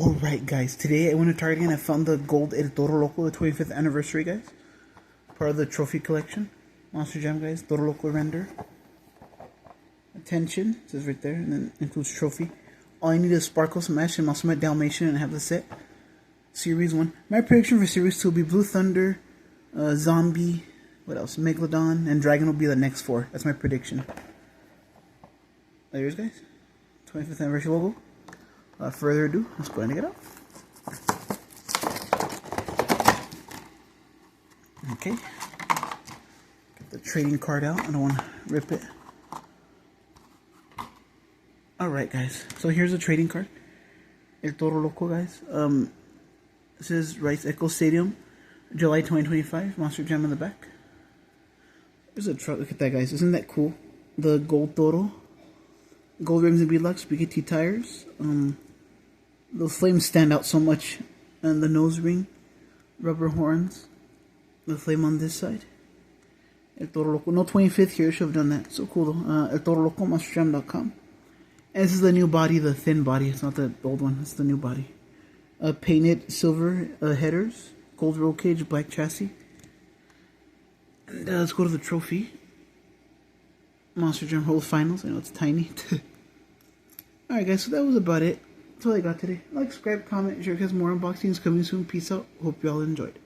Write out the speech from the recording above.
Alright guys, today I went to Target and I found the gold El Toro Loco, the 25th anniversary guys. Part of the trophy collection. Monster Jam guys, Toro Loco render. Attention, it says right there, and then includes trophy. All I need is Sparkle Smash and also my Dalmatian and have the set. Series 1. My prediction for Series 2 will be Blue Thunder, Zombie, what else? Megalodon, and Dragon will be the next 4. That's my prediction. There it is guys. 25th anniversary logo. Without further ado, let's go ahead and get out. Okay. Get the trading card out. I don't want to rip it. Alright guys, so here's the trading card. El Toro Loco guys. It says Rice Echo Stadium, July 2025. Monster Jam in the back. There's a truck. Look at that guys. Isn't that cool? The gold Toro. Gold rims and beadlocks, BKT tires. Those flames stand out so much. And the nose ring, rubber horns. The flame on this side. El Toro Loco. No 25th here. Should have done that. So cool though. El Toro Loco, monsterjam.com. And this is the new body, the thin body. It's not the old one. It's the new body. Painted silver headers. Gold roll cage, black chassis. And let's go to the trophy. Monster Jam World Finals. I know it's tiny. Alright guys, so that was about it. That's all I got today. Like, subscribe, comment, share, because more unboxings coming soon. Peace out. Hope you all enjoyed.